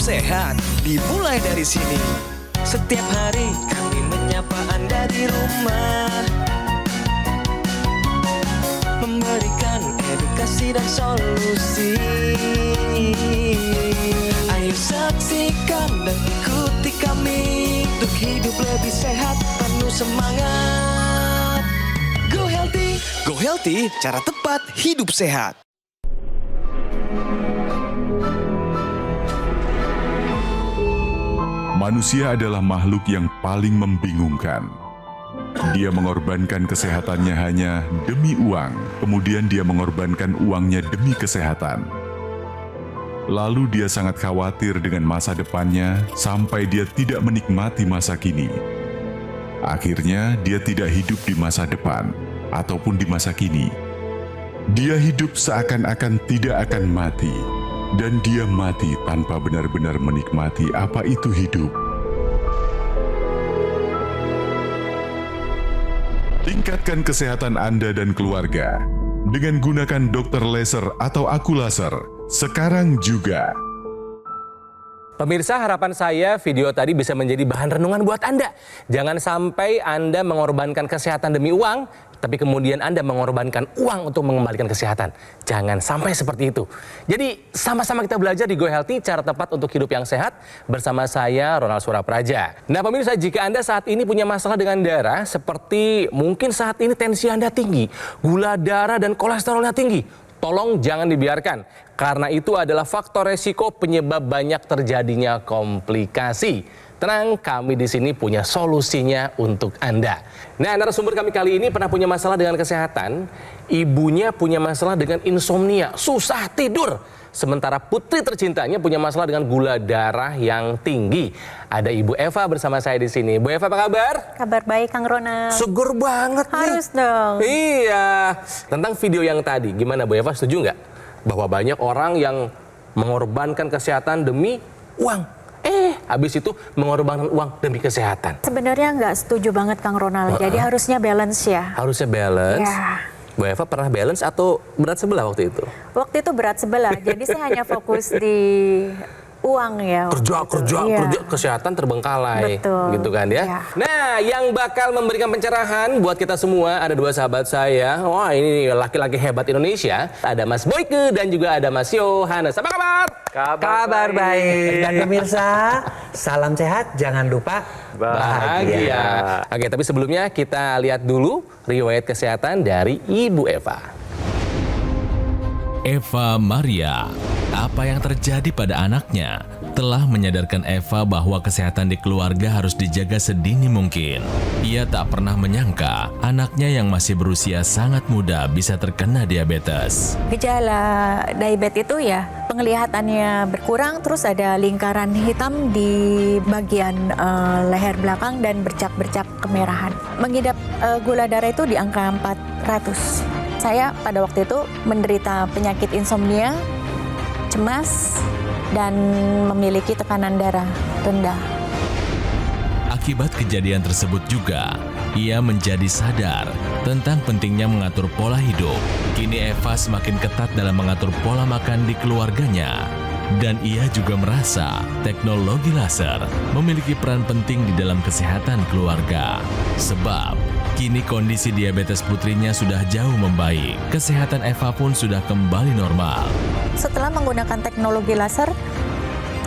sehat dimulai dari sini. Setiap hari kami menyapa Anda di rumah, memberikan edukasi dan solusi. Ayo saksikan dan ikuti kami untuk hidup lebih sehat, penuh semangat. Go Healthy, cara tepat hidup sehat. Manusia adalah makhluk yang paling membingungkan. Dia mengorbankan kesehatannya hanya demi uang, kemudian dia mengorbankan uangnya demi kesehatan. Lalu dia sangat khawatir dengan masa depannya sampai dia tidak menikmati masa kini. Akhirnya dia tidak hidup di masa depan ataupun di masa kini. Dia hidup seakan-akan tidak akan mati. Dan dia mati tanpa benar-benar menikmati apa itu hidup. Tingkatkan kesehatan Anda dan keluarga dengan gunakan dokter laser atau aku laser sekarang juga. Pemirsa, harapan saya video tadi bisa menjadi bahan renungan buat Anda. Jangan sampai Anda mengorbankan kesehatan demi uang, tapi kemudian Anda mengorbankan uang untuk mengembalikan kesehatan. Jangan sampai seperti itu. Jadi sama-sama kita belajar di Go Healthy, cara tepat untuk hidup yang sehat, bersama saya Ronald Surapraja. Nah pemirsa, jika Anda saat ini punya masalah dengan darah, seperti mungkin saat ini tensi Anda tinggi, gula darah dan kolesterolnya tinggi, tolong jangan dibiarkan. Karena itu adalah faktor resiko penyebab banyak terjadinya komplikasi. Tenang, kami di sini punya solusinya untuk Anda. Nah, narasumber kami kali ini pernah punya masalah dengan kesehatan. Ibunya punya masalah dengan insomnia, susah tidur. Sementara putri tercintanya punya masalah dengan gula darah yang tinggi. Ada Ibu Eva bersama saya di sini. Bu Eva, apa kabar? Kabar baik, Kang Ronald. Seger banget nih. Harus dong. Iya. Tentang video yang tadi, gimana Bu Eva, setuju nggak? Bahwa banyak orang yang mengorbankan kesehatan demi uang. Habis itu mengorbankan uang demi kesehatan. Sebenarnya nggak setuju banget, Kang Ronald. Jadi harusnya balance ya. Harusnya balance. Ya. Bu Eva pernah balance atau berat sebelah waktu itu? Waktu itu berat sebelah. Jadi saya hanya fokus di uang ya. Kerja, kesehatan terbengkalai. Betul. Gitu kan ya. Nah, yang bakal memberikan pencerahan buat kita semua ada dua sahabat saya. Wah, ini laki-laki hebat Indonesia. Ada Mas Boyke dan juga ada Mas Yohanes. Apa kabar? Kabar baik. Dan pemirsa, salam sehat, jangan lupa bahagia. Oke, tapi sebelumnya kita lihat dulu riwayat kesehatan dari Ibu Eva. Eva Maria, apa yang terjadi pada anaknya telah menyadarkan Eva bahwa kesehatan di keluarga harus dijaga sedini mungkin. Ia tak pernah menyangka anaknya yang masih berusia sangat muda bisa terkena diabetes. Gejala diabetes itu ya penglihatannya berkurang, terus ada lingkaran hitam di bagian leher belakang dan bercak-bercak kemerahan. Mengidap gula darah itu di angka 400. Saya pada waktu itu menderita penyakit insomnia, cemas, dan memiliki tekanan darah rendah. Akibat kejadian tersebut juga, ia menjadi sadar tentang pentingnya mengatur pola hidup. Kini Eva semakin ketat dalam mengatur pola makan di keluarganya. Dan ia juga merasa teknologi laser memiliki peran penting di dalam kesehatan keluarga. Sebab kini kondisi diabetes putrinya sudah jauh membaik. Kesehatan Eva pun sudah kembali normal. Setelah menggunakan teknologi laser,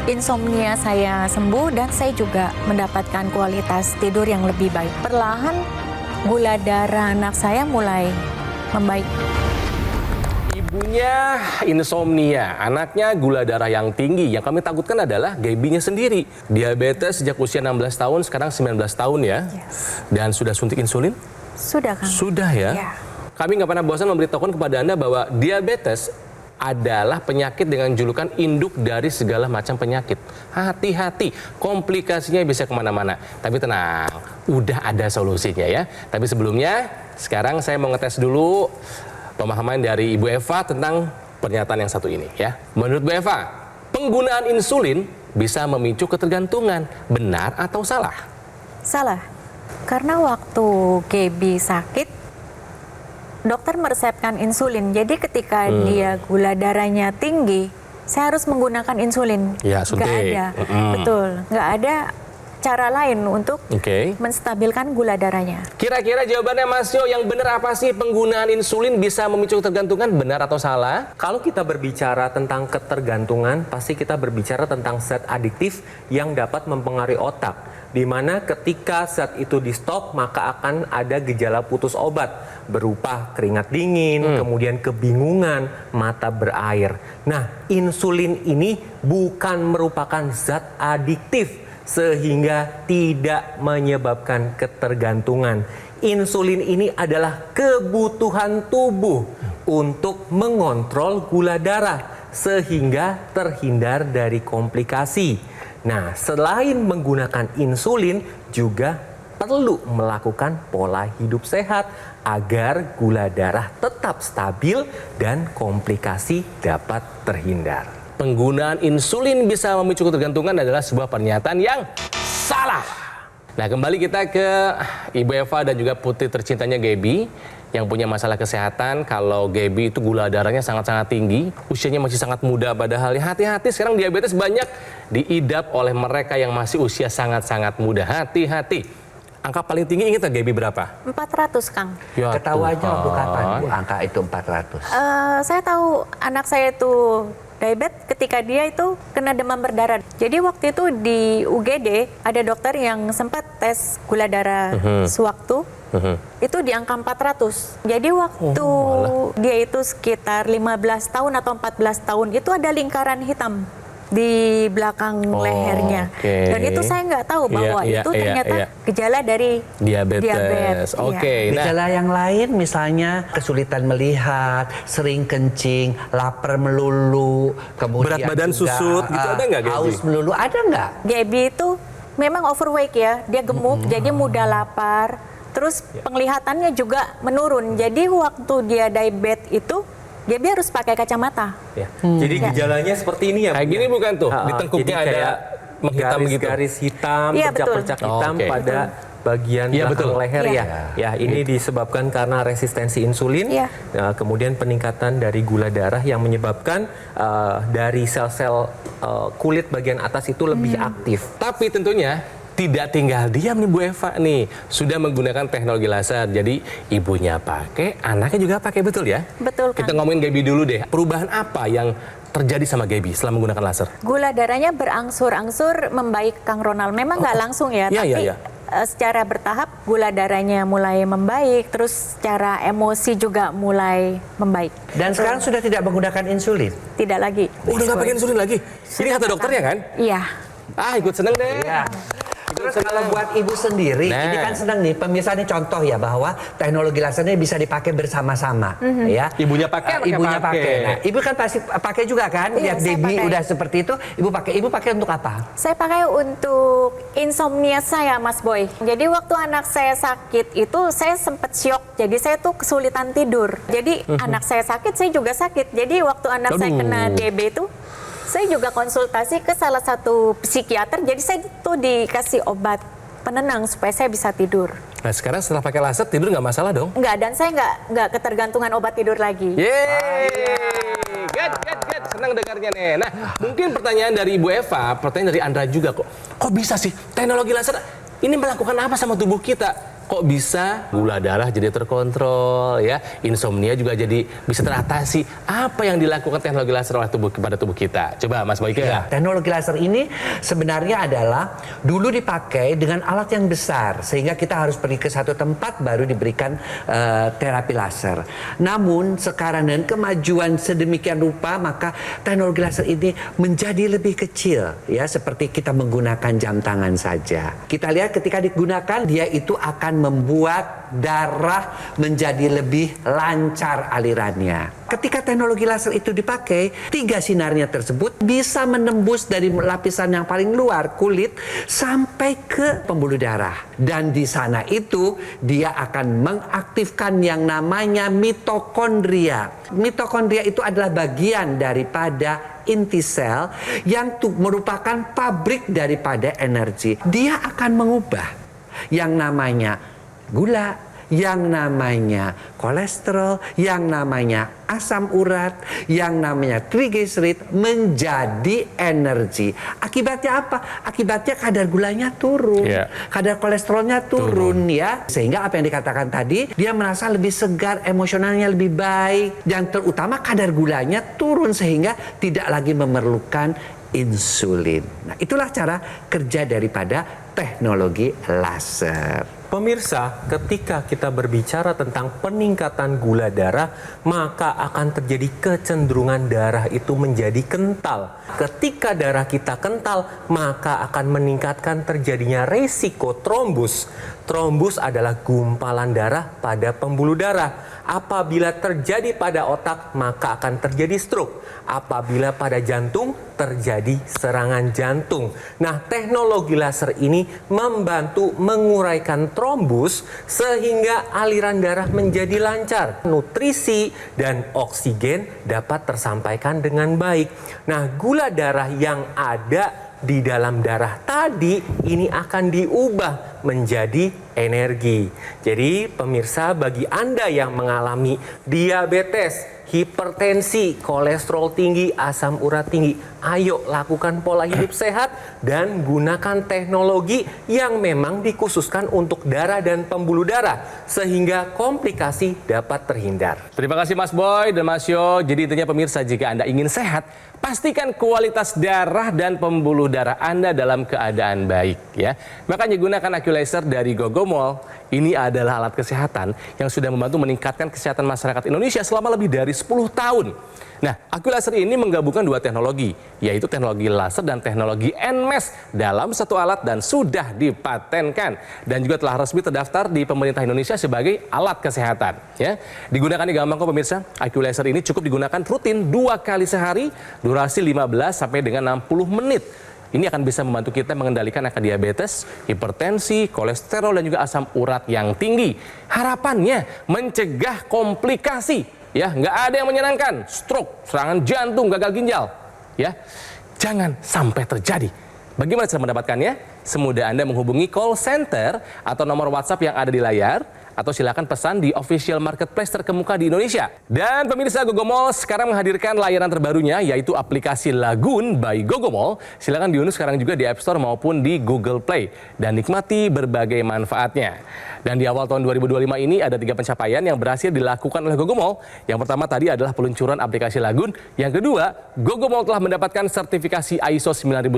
insomnia saya sembuh dan saya juga mendapatkan kualitas tidur yang lebih baik. Perlahan gula darah anak saya mulai membaik. Ibunya insomnia, anaknya gula darah yang tinggi. Yang kami takutkan adalah Gaby-nya sendiri. Diabetes sejak usia 16 tahun, sekarang 19 tahun ya. Yes. Dan sudah suntik insulin? Sudah, Kang. Sudah ya? Ya. Kami nggak pernah bosan memberitahukan kepada Anda bahwa diabetes adalah penyakit dengan julukan induk dari segala macam penyakit. Hati-hati, komplikasinya bisa kemana-mana. Tapi tenang, udah ada solusinya ya. Tapi sebelumnya, sekarang saya mau ngetes dulu pemahaman dari Ibu Eva tentang pernyataan yang satu ini ya. Menurut Bu Eva, penggunaan insulin bisa memicu ketergantungan. Benar atau salah? Salah. Karena waktu Gaby sakit, dokter meresepkan insulin. Jadi ketika dia gula darahnya tinggi, saya harus menggunakan insulin. Ya, suntik. Nggak ada, betul, nggak ada cara lain untuk menstabilkan gula darahnya. Kira-kira jawabannya Mas Yo, yang benar apa sih? Penggunaan insulin bisa memicu ketergantungan, benar atau salah? Kalau kita berbicara tentang ketergantungan, pasti kita berbicara tentang zat adiktif yang dapat mempengaruhi otak. Di mana ketika zat itu di stop, maka akan ada gejala putus obat berupa keringat dingin, kemudian kebingungan, mata berair. Nah, insulin ini bukan merupakan zat adiktif sehingga tidak menyebabkan ketergantungan. Insulin ini adalah kebutuhan tubuh untuk mengontrol gula darah sehingga terhindar dari komplikasi. Nah, selain menggunakan insulin, juga perlu melakukan pola hidup sehat agar gula darah tetap stabil dan komplikasi dapat terhindar. Penggunaan insulin bisa memicu ketergantungan adalah sebuah pernyataan yang salah. Nah, kembali kita ke Ibu Eva dan juga putri tercintanya Gaby yang punya masalah kesehatan. Kalau Gaby itu gula darahnya sangat-sangat tinggi, usianya masih sangat muda, padahal hati-hati sekarang diabetes banyak diidap oleh mereka yang masih usia sangat-sangat muda. Hati-hati. Angka paling tinggi ingat Gaby berapa? 400, Kang. Ya, Ketahuannya waktu kapan Bu angka itu 400? Saya tahu anak saya itu diabetes ketika dia itu kena demam berdarah. Jadi waktu itu di UGD ada dokter yang sempat tes gula darah sewaktu. Itu di angka 400. Jadi waktu dia itu sekitar 15 tahun atau 14 tahun itu ada lingkaran hitam di belakang lehernya. Dan itu saya nggak tahu bahwa itu ternyata gejala dari diabetes. Gejala yang lain misalnya kesulitan melihat, sering kencing, lapar melulu, kemudian berat badan juga, susut, gitu ada nggak Gaby? haus melulu, ada nggak? Gaby itu memang overweight ya, dia gemuk, jadi mudah lapar. Terus penglihatannya juga menurun. Jadi waktu dia diabetes itu dia harus pakai kacamata. Ya. Jadi gejalanya seperti ini ya. Kayak gini bukan tuh? Di tengkuknya jadi ada menghitam gitu. Garis-garis hitam, Iya, bercak-bercak hitam pada bagian belakang leher ya. Ya, ini disebabkan karena resistensi insulin. Nah, kemudian peningkatan dari gula darah yang menyebabkan dari sel-sel kulit bagian atas itu lebih aktif. Tapi tentunya tidak tinggal diam nih Bu Eva nih, sudah menggunakan teknologi laser. Jadi ibunya pakai, anaknya juga pakai, betul ya? Betul, Kang. Kita ngomongin Gaby dulu deh. Perubahan apa yang terjadi sama Gaby setelah menggunakan laser? Gula darahnya berangsur-angsur membaik, Kang Ronald. Memang nggak langsung ya, tapi secara bertahap gula darahnya mulai membaik, terus secara emosi juga mulai membaik. Dan sekarang sudah tidak menggunakan insulin? Tidak lagi. Udah nggak pakai insulin lagi? Ini kata dokternya kan? Iya. Ikut seneng deh. Iya. Terus kalau buat ibu sendiri, ini kan senang nih, pemirsa ini contoh ya bahwa teknologi lasernya bisa dipakai bersama-sama, ya. Ibunya pakai, ibunya pakai. Nah, ibu kan pasti pakai juga kan? Iya, Lihat Gaby udah seperti itu, ibu pakai untuk apa? Saya pakai untuk insomnia saya, Mas Boy. Jadi waktu anak saya sakit itu saya sempat syok. Jadi saya tuh kesulitan tidur. Jadi anak saya sakit, saya juga sakit. Jadi waktu anak saya kena DB itu, saya juga konsultasi ke salah satu psikiater, jadi saya tuh dikasih obat penenang supaya saya bisa tidur. Nah sekarang setelah pakai laser tidur nggak masalah dong? Nggak, dan saya nggak ketergantungan obat tidur lagi. Yeay, good. Senang dengarnya nih. Nah mungkin pertanyaan dari Ibu Eva, pertanyaan dari Andra juga kok bisa sih teknologi laser ini melakukan apa sama tubuh kita? Kok bisa gula darah jadi terkontrol ya, insomnia juga jadi bisa teratasi. Apa yang dilakukan teknologi laser oleh kepada tubuh kita? Coba Mas Boyke. Ya, teknologi laser ini sebenarnya adalah dulu dipakai dengan alat yang besar sehingga kita harus pergi ke satu tempat baru diberikan terapi laser. Namun sekarang dengan kemajuan sedemikian rupa maka teknologi laser ini menjadi lebih kecil ya, seperti kita menggunakan jam tangan saja. Kita lihat ketika digunakan dia itu akan membuat darah menjadi lebih lancar alirannya. Ketika teknologi laser itu dipakai, 3 sinarnya tersebut bisa menembus dari lapisan yang paling luar kulit sampai ke pembuluh darah. Dan di sana itu dia akan mengaktifkan yang namanya mitokondria. Mitokondria itu adalah bagian daripada inti sel yang merupakan pabrik daripada energi. Dia akan mengubah yang namanya gula, yang namanya kolesterol, yang namanya asam urat, yang namanya trigliserid menjadi energi. Akibatnya apa? Akibatnya kadar gulanya turun, kadar kolesterolnya turun ya. Sehingga apa yang dikatakan tadi, dia merasa lebih segar, emosionalnya lebih baik, dan terutama kadar gulanya turun sehingga tidak lagi memerlukan insulin. Nah, itulah cara kerja daripada teknologi laser. Pemirsa, ketika kita berbicara tentang peningkatan gula darah, maka akan terjadi kecenderungan darah itu menjadi kental. Ketika darah kita kental, maka akan meningkatkan terjadinya resiko trombus. Trombus adalah gumpalan darah pada pembuluh darah. Apabila terjadi pada otak, maka akan terjadi stroke. Apabila pada jantung, terjadi serangan jantung. Nah, teknologi laser ini membantu menguraikan trombus sehingga aliran darah menjadi lancar. Nutrisi dan oksigen dapat tersampaikan dengan baik. Nah, gula darah yang ada di dalam darah tadi ini akan diubah menjadi energi. Jadi pemirsa, bagi Anda yang mengalami diabetes, hipertensi, kolesterol tinggi, asam urat tinggi, ayo lakukan pola hidup sehat dan gunakan teknologi yang memang dikhususkan untuk darah dan pembuluh darah sehingga komplikasi dapat terhindar. Terima kasih Mas Boy dan Mas Yo. Jadi intinya pemirsa, jika Anda ingin sehat, pastikan kualitas darah dan pembuluh darah Anda dalam keadaan baik ya. Makanya gunakan AccuLaser dari Gogomol. Ini adalah alat kesehatan yang sudah membantu meningkatkan kesehatan masyarakat Indonesia selama lebih dari 10 tahun. Nah, AccuLaser ini menggabungkan dua teknologi, yaitu teknologi laser dan teknologi NMES dalam satu alat dan sudah dipatenkan dan juga telah resmi terdaftar di pemerintah Indonesia sebagai alat kesehatan. Ya, digunakannya gampang kok pemirsa. AccuLaser ini cukup digunakan rutin 2 kali sehari, durasi 15 sampai dengan 60 menit. Ini akan bisa membantu kita mengendalikan angka diabetes, hipertensi, kolesterol, dan juga asam urat yang tinggi. Harapannya mencegah komplikasi, ya, nggak ada yang menyenangkan, stroke, serangan jantung, gagal ginjal, ya, jangan sampai terjadi. Bagaimana cara mendapatkannya? Semudah Anda menghubungi call center atau nomor WhatsApp yang ada di layar, atau silakan pesan di official marketplace terkemuka di Indonesia. Dan pemirsa, Gogomol sekarang menghadirkan layanan terbarunya, yaitu aplikasi Lagoon by Gogomol. Silakan diunduh sekarang juga di App Store maupun di Google Play dan nikmati berbagai manfaatnya. Dan di awal tahun 2025 ini ada 3 pencapaian yang berhasil dilakukan oleh Gogomol. Yang pertama tadi adalah peluncuran aplikasi Lagoon. Yang kedua, Gogomol telah mendapatkan sertifikasi ISO 9001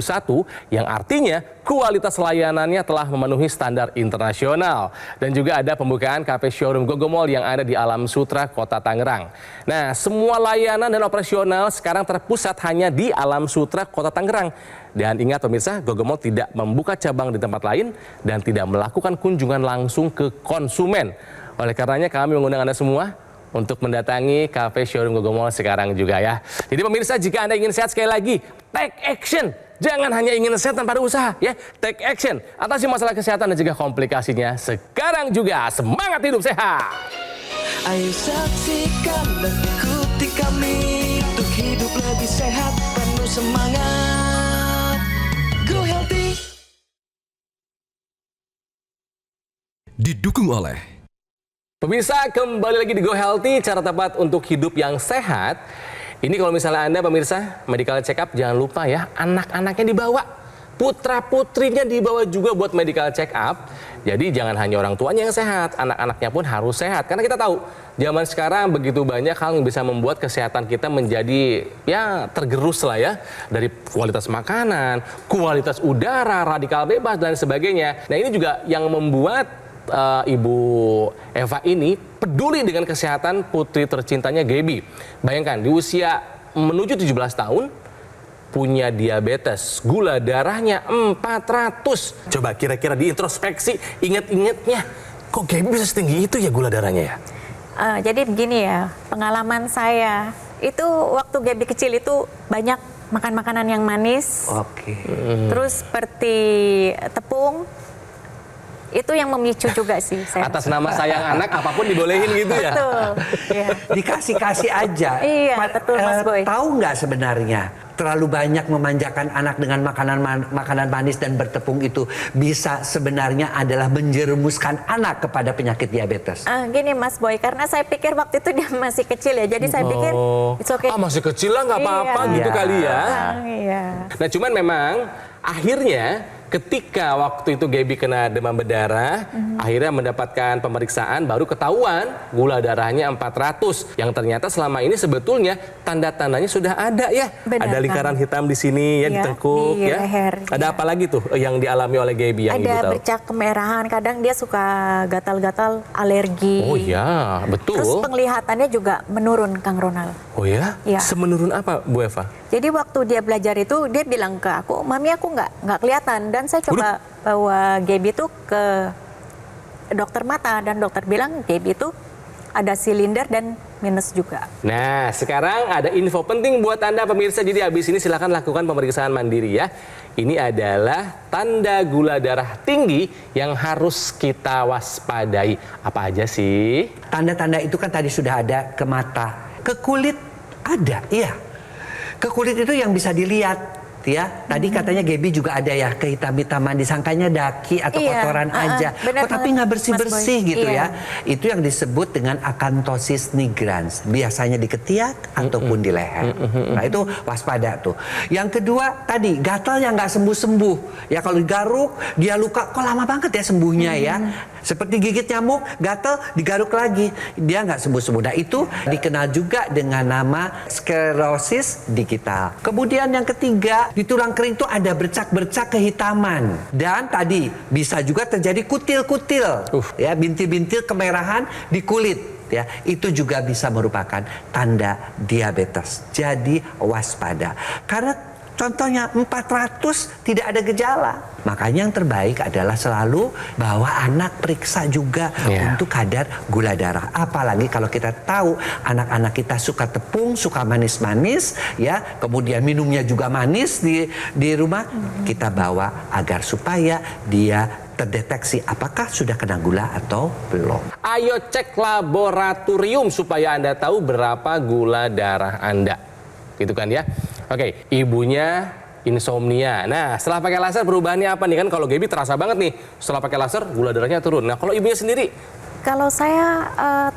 yang artinya kualitas layanannya telah memenuhi standar internasional. Dan juga ada pembukaan kafe showroom Gogomol yang ada di Alam Sutra, Kota Tangerang. Nah, semua layanan dan operasional sekarang terpusat hanya di Alam Sutra, Kota Tangerang. Dan ingat pemirsa, Gogomol tidak membuka cabang di tempat lain dan tidak melakukan kunjungan langsung ke konsumen. Oleh karenanya kami mengundang Anda semua untuk mendatangi kafe showroom Gogomol sekarang juga ya. Jadi pemirsa, jika Anda ingin sehat, sekali lagi, take action. Jangan hanya ingin sehat tanpa ada usaha ya. Take action, atasi masalah kesehatan dan juga komplikasinya sekarang juga. Semangat hidup sehat. Ayo saksikan dan ikuti kami untuk hidup lebih sehat, penuh semangat. Go Healthy. Didukung oleh Pemirsa, kembali lagi di Go Healthy, cara tepat untuk hidup yang sehat. Ini kalau misalnya Anda pemirsa, medical check up jangan lupa ya, anak-anaknya dibawa. Putra-putrinya dibawa juga buat medical check up. Jadi jangan hanya orang tuanya yang sehat, anak-anaknya pun harus sehat. Karena kita tahu, zaman sekarang begitu banyak hal yang bisa membuat kesehatan kita menjadi ya tergerus lah ya. Dari kualitas makanan, kualitas udara, radikal bebas dan sebagainya. Nah, ini juga yang membuat Ibu Eva ini peduli dengan kesehatan putri tercintanya Gaby. Bayangkan di usia menuju 17 tahun punya diabetes, gula darahnya 400. Coba kira-kira diintrospeksi, ingat-ingatnya, kok Gaby bisa setinggi itu ya gula darahnya ya? Jadi begini ya, pengalaman saya itu waktu Gaby kecil itu banyak makan makanan yang manis. Oke. Terus seperti tepung. Itu yang memicu juga sih saya. Atas nama sayang anak apapun dibolehin gitu ya? Betul. Ya. Dikasih-kasih aja. Iya, betul Mas Boy. Tahu nggak sebenarnya terlalu banyak memanjakan anak dengan makanan manis dan bertepung itu bisa sebenarnya adalah menjerumuskan anak kepada penyakit diabetes. Gini Mas Boy, karena saya pikir waktu itu dia masih kecil ya, jadi saya pikir it's okay. Masih kecil lah nggak apa-apa gitu Iya. kali ya. Iya. Nah cuman memang akhirnya ketika waktu itu Gaby kena demam berdarah, akhirnya mendapatkan pemeriksaan, baru ketahuan gula darahnya 400. Yang ternyata selama ini sebetulnya tanda-tandanya sudah ada ya. Benar, ada lingkaran hitam di sini ya, di Iya, tengkuk di ya. leher, Ada iya. apa lagi tuh yang dialami oleh Gaby yang Ibu Ada tahu? bercak kemerahan, kadang dia suka gatal-gatal, alergi. Oh ya, betul. Terus penglihatannya juga menurun, Kang Ronald. Oh ya? Iya. Semenurun apa Bu Eva? Jadi waktu dia belajar itu dia bilang ke aku, Mami aku nggak kelihatan. Dan saya coba bawa Gaby itu ke dokter mata dan dokter bilang Gaby itu ada silinder dan minus juga. Nah, sekarang ada info penting buat Anda pemirsa. Jadi habis ini silakan lakukan pemeriksaan mandiri ya. Ini adalah tanda gula darah tinggi yang harus kita waspadai. Apa aja sih? Tanda-tanda itu kan tadi sudah ada ke mata, ke kulit ada, iya. Ke kulit itu yang bisa dilihat. Ya, tadi katanya Gaby juga ada ya kehitam-hitaman, disangkanya daki atau Iya, kotoran aja. benar Kok tapi banget, nggak bersih-bersih Mas Boy. gitu Iya. ya. Itu yang disebut dengan akantosis nigrans. Biasanya di ketiak ataupun di leher. Nah itu waspada tuh. Yang kedua tadi gatal yang nggak sembuh-sembuh. Ya kalau digaruk dia luka, kok lama banget ya sembuhnya ya. Seperti gigit nyamuk, gatal digaruk lagi, dia nggak sembuh-sembuh. Nah itu dikenal juga dengan nama sklerosis digital. Kemudian yang ketiga, di tulang kering itu ada bercak-bercak kehitaman. Dan tadi bisa juga terjadi kutil-kutil, ya bintil-bintil kemerahan di kulit. Ya, itu juga bisa merupakan tanda diabetes. Jadi waspada. Karena contohnya 400 tidak ada gejala. Makanya yang terbaik adalah selalu bawa anak periksa juga untuk kadar gula darah. Apalagi kalau kita tahu anak-anak kita suka tepung, suka manis-manis, ya, kemudian minumnya juga manis di rumah, kita bawa agar supaya dia terdeteksi apakah sudah kena gula atau belum. Ayo cek laboratorium supaya Anda tahu berapa gula darah Anda. Gitu kan ya. Oke, ibunya insomnia. Nah, setelah pakai laser perubahannya apa nih? Kan kalau Gaby terasa banget nih, setelah pakai laser gula darahnya turun. Nah, kalau ibunya sendiri? Kalau saya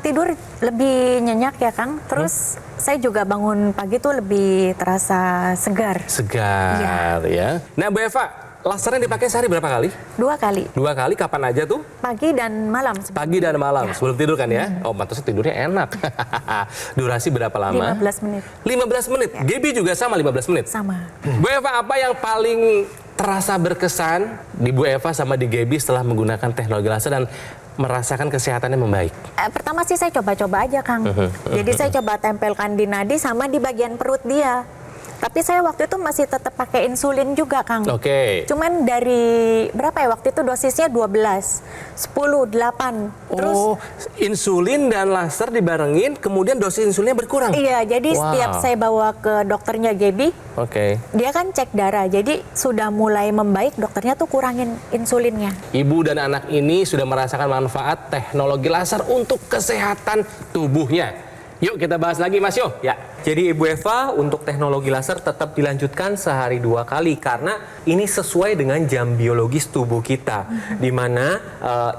tidur lebih nyenyak ya Kang, terus saya juga bangun pagi tuh lebih terasa segar. Segar ya. Nah, Bu Eva, lasernya dipakai sehari berapa kali? 2 kali, 2 kali, kapan aja tuh? pagi dan malam. Pagi dan malam, sebelum tidur kan ya? Oh, pantasnya tidurnya enak. Durasi berapa lama? 15 menit. 15 menit. Gaby juga sama 15 menit? Sama. Bu Eva, apa yang paling terasa berkesan di Bu Eva sama di Gaby setelah menggunakan teknologi laser dan merasakan kesehatannya membaik? Pertama sih saya coba-coba aja Kang. Jadi saya coba tempelkan di nadi sama di bagian perut dia. Tapi saya waktu itu masih tetap pakai insulin juga Kang. Oke. Cuman dari berapa ya waktu itu dosisnya 12, 10, 8. Terus insulin dan laser dibarengin, kemudian dosis insulinnya berkurang? iya, jadi Wow. setiap saya bawa ke dokternya Gaby, Oke. dia kan cek darah. Jadi sudah mulai membaik, dokternya tuh kurangin insulinnya. Ibu dan anak ini sudah merasakan manfaat teknologi laser untuk kesehatan tubuhnya. Yuk kita bahas lagi Mas Yo. Ya. Jadi Ibu Eva, untuk teknologi laser tetap dilanjutkan sehari 2 kali karena ini sesuai dengan jam biologis tubuh kita, di mana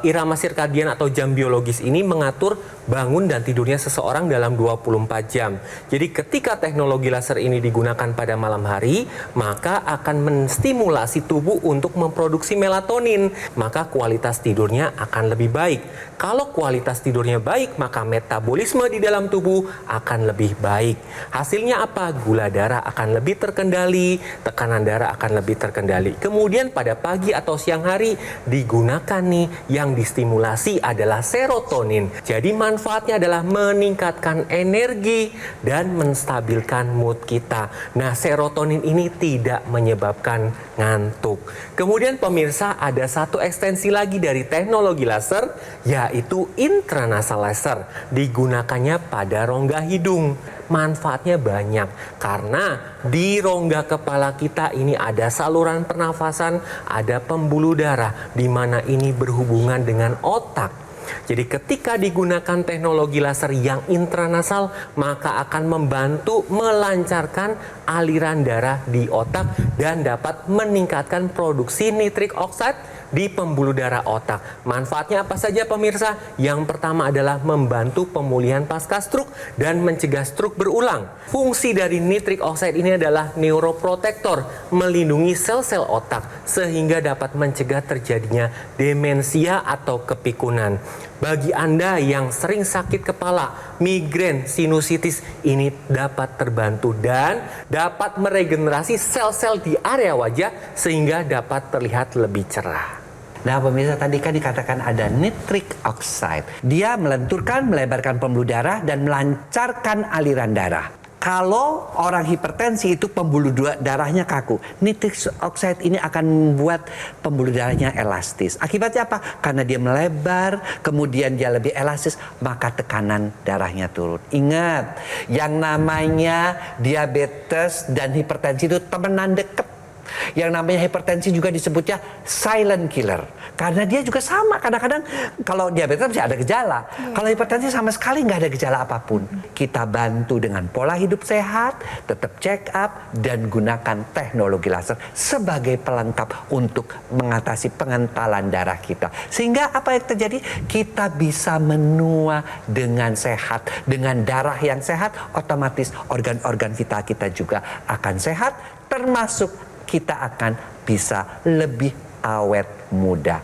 irama sirkadian atau jam biologis ini mengatur bangun dan tidurnya seseorang dalam 24 jam. Jadi ketika teknologi laser ini digunakan pada malam hari, maka akan menstimulasi tubuh untuk memproduksi melatonin, maka kualitas tidurnya akan lebih baik. Kalau kualitas tidurnya baik, maka metabolisme di dalam tubuh akan lebih baik. Hasilnya apa? Gula darah akan lebih terkendali, tekanan darah akan lebih terkendali. Kemudian pada pagi atau siang hari digunakan nih yang distimulasi adalah serotonin. Jadi manfaatnya adalah meningkatkan energi dan menstabilkan mood kita. Nah, serotonin ini tidak menyebabkan ngantuk. Kemudian pemirsa, ada satu ekstensi lagi dari teknologi laser, yaitu intranasal laser. Digunakannya pada rongga hidung. Manfaatnya banyak karena di rongga kepala kita ini ada saluran pernafasan, ada pembuluh darah di mana ini berhubungan dengan otak. Jadi ketika digunakan teknologi laser yang intranasal, maka akan membantu melancarkan aliran darah di otak dan dapat meningkatkan produksi nitrik oxide di pembuluh darah otak. Manfaatnya apa saja pemirsa? Yang pertama adalah membantu pemulihan pasca stroke dan mencegah stroke berulang. Fungsi dari nitrik oxide ini adalah neuroprotektor, melindungi sel-sel otak sehingga dapat mencegah terjadinya demensia atau kepikunan. Bagi Anda yang sering sakit kepala, migrain, sinusitis, ini dapat terbantu dan dapat meregenerasi sel-sel di area wajah sehingga dapat terlihat lebih cerah. Nah pemirsa, tadi kan dikatakan ada nitric oxide. Dia melenturkan, melebarkan pembuluh darah dan melancarkan aliran darah. Kalau orang hipertensi itu pembuluh darahnya kaku, nitric oxide ini akan membuat pembuluh darahnya elastis. Akibatnya apa? Karena dia melebar, kemudian dia lebih elastis, maka tekanan darahnya turun. Ingat, yang namanya diabetes dan hipertensi itu temenan deket. Yang namanya hipertensi juga disebutnya silent killer. Karena dia juga sama. Kadang-kadang kalau diabetes masih ada gejala. Kalau hipertensi sama sekali nggak ada gejala apapun. Kita bantu dengan pola hidup sehat, tetap check up, dan gunakan teknologi laser sebagai pelengkap untuk mengatasi pengentalan darah kita. Sehingga apa yang terjadi? Kita bisa menua dengan sehat. Dengan darah yang sehat, otomatis organ-organ kita juga akan sehat, termasuk kita akan bisa lebih awet muda.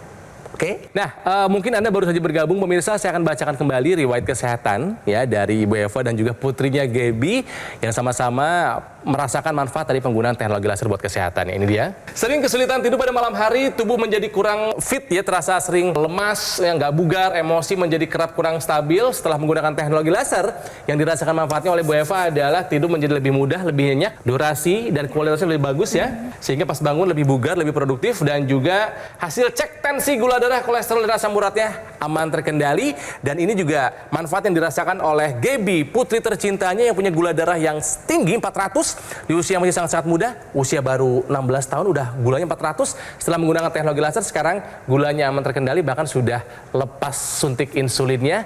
Oke? Nah, mungkin Anda baru saja bergabung pemirsa, saya akan bacakan kembali riwayat kesehatan ya dari Ibu Eva dan juga putrinya Gaby yang sama-sama merasakan manfaat dari penggunaan teknologi laser buat kesehatan. Ini dia. Sering kesulitan tidur pada malam hari, tubuh menjadi kurang fit ya, terasa sering lemas, yang nggak bugar, emosi menjadi kerap kurang stabil. Setelah menggunakan teknologi laser, yang dirasakan manfaatnya oleh Bu Eva adalah tidur menjadi lebih mudah, lebih nyenyak, durasi dan kualitasnya lebih bagus ya, sehingga pas bangun lebih bugar, lebih produktif, dan juga hasil cek tensi, gula darah, kolesterol, dan asam uratnya aman terkendali. Dan ini juga manfaat yang dirasakan oleh Gaby, putri tercintanya yang punya gula darah yang tinggi 400 di usia masih sangat-sangat muda, usia baru 16 tahun udah gulanya 400. Setelah menggunakan teknologi laser sekarang gulanya aman terkendali, bahkan sudah lepas suntik insulinnya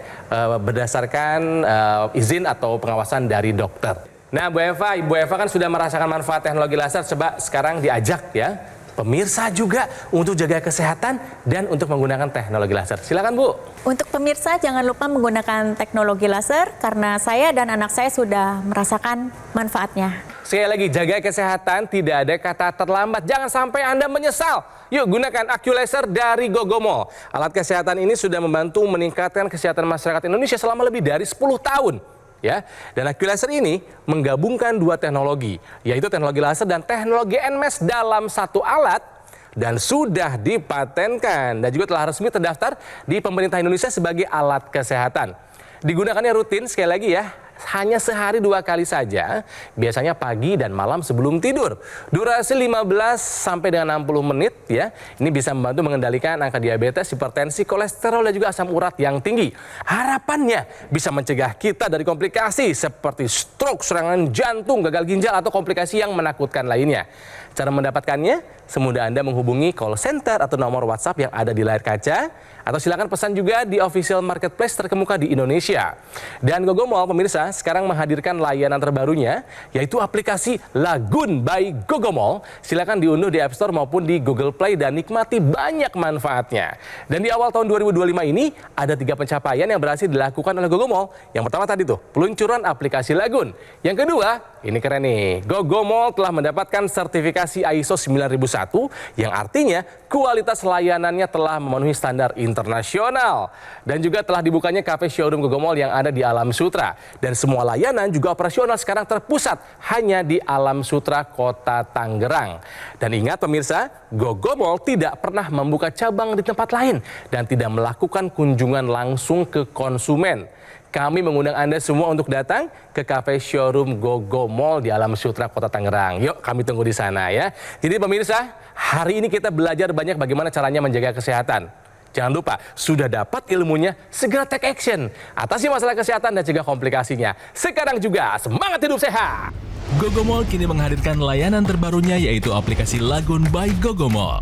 berdasarkan izin atau pengawasan dari dokter. Nah Ibu Eva kan sudah merasakan manfaat teknologi laser, coba sekarang diajak ya pemirsa juga untuk jaga kesehatan dan untuk menggunakan teknologi laser. Silakan Bu. Untuk pemirsa jangan lupa menggunakan teknologi laser karena saya dan anak saya sudah merasakan manfaatnya. Sekali lagi, jaga kesehatan, tidak ada kata terlambat. Jangan sampai Anda menyesal. Yuk gunakan AccuLaser dari Gogomol. Alat kesehatan ini sudah membantu meningkatkan kesehatan masyarakat Indonesia selama lebih dari 10 tahun. Ya, dan AccuLaser ini menggabungkan dua teknologi, yaitu teknologi laser dan teknologi NMES dalam satu alat, dan sudah dipatenkan dan juga telah resmi terdaftar di pemerintah Indonesia sebagai alat kesehatan. Digunakannya rutin, sekali lagi ya, hanya sehari 2 kali saja, biasanya pagi dan malam sebelum tidur. Durasi 15 sampai dengan 60 menit ya. Ini bisa membantu mengendalikan angka diabetes, hipertensi, kolesterol, dan juga asam urat yang tinggi. Harapannya bisa mencegah kita dari komplikasi seperti stroke, serangan jantung, gagal ginjal, atau komplikasi yang menakutkan lainnya. Cara mendapatkannya, semudah Anda menghubungi call center atau nomor WhatsApp yang ada di layar kaca, atau silakan pesan juga di official marketplace terkemuka di Indonesia. Dan Gogomol pemirsa sekarang menghadirkan layanan terbarunya, yaitu aplikasi Lagun by Gogomol. Silakan diunduh di App Store maupun di Google Play dan nikmati banyak manfaatnya. Dan di awal tahun 2025 ini ada 3 pencapaian yang berhasil dilakukan oleh Gogomol. Yang pertama tadi tuh, peluncuran aplikasi Lagun. Yang kedua, ini keren nih, Gogomol telah mendapatkan sertifikasi ISO 9001 yang artinya kualitas layanannya telah memenuhi standar internasional. Dan juga telah dibukanya cafe showroom Gogomol yang ada di Alam Sutra. Dan semua layanan juga operasional sekarang terpusat hanya di Alam Sutra, Kota Tangerang. Dan ingat pemirsa, Gogomol tidak pernah membuka cabang di tempat lain dan tidak melakukan kunjungan langsung ke konsumen. Kami mengundang Anda semua untuk datang ke cafe showroom Gogomol di Alam Sutra, Kota Tangerang. Yuk, kami tunggu di sana ya. Jadi pemirsa, hari ini kita belajar banyak bagaimana caranya menjaga kesehatan. Jangan lupa, sudah dapat ilmunya, segera take action. Atasi masalah kesehatan dan cegah komplikasinya. Sekarang juga, semangat hidup sehat! Gogomol kini menghadirkan layanan terbarunya, yaitu aplikasi Lagun by Gogomol.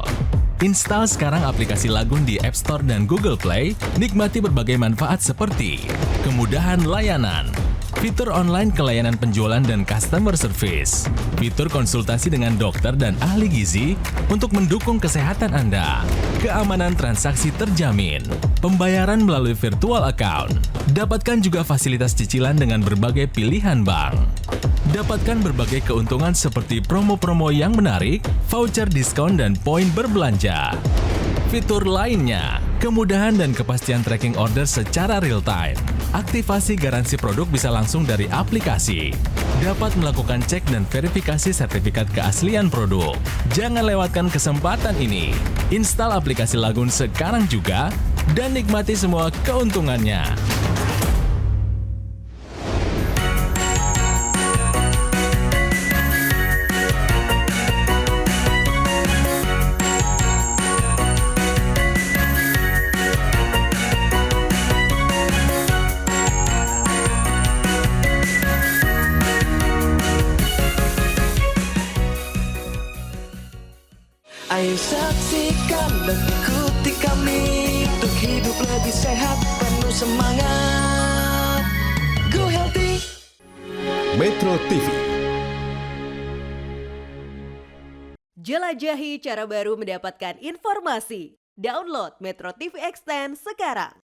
Install sekarang aplikasi Lagun di App Store dan Google Play, nikmati berbagai manfaat seperti kemudahan layanan, fitur online kelayanan penjualan dan customer service, fitur konsultasi dengan dokter dan ahli gizi untuk mendukung kesehatan Anda, keamanan transaksi terjamin, pembayaran melalui virtual account, dapatkan juga fasilitas cicilan dengan berbagai pilihan bank. Dapatkan berbagai keuntungan seperti promo-promo yang menarik, voucher diskon dan poin berbelanja. Fitur lainnya, kemudahan dan kepastian tracking order secara real-time. Aktivasi garansi produk bisa langsung dari aplikasi. Dapat melakukan cek dan verifikasi sertifikat keaslian produk. Jangan lewatkan kesempatan ini. Install aplikasi Lagun sekarang juga dan nikmati semua keuntungannya. Ayo saksikan dan ikuti kami untuk hidup lebih sehat, penuh semangat. Go Healthy. Metro TV. Jelajahi cara baru mendapatkan informasi. Download Metro TV Extend sekarang.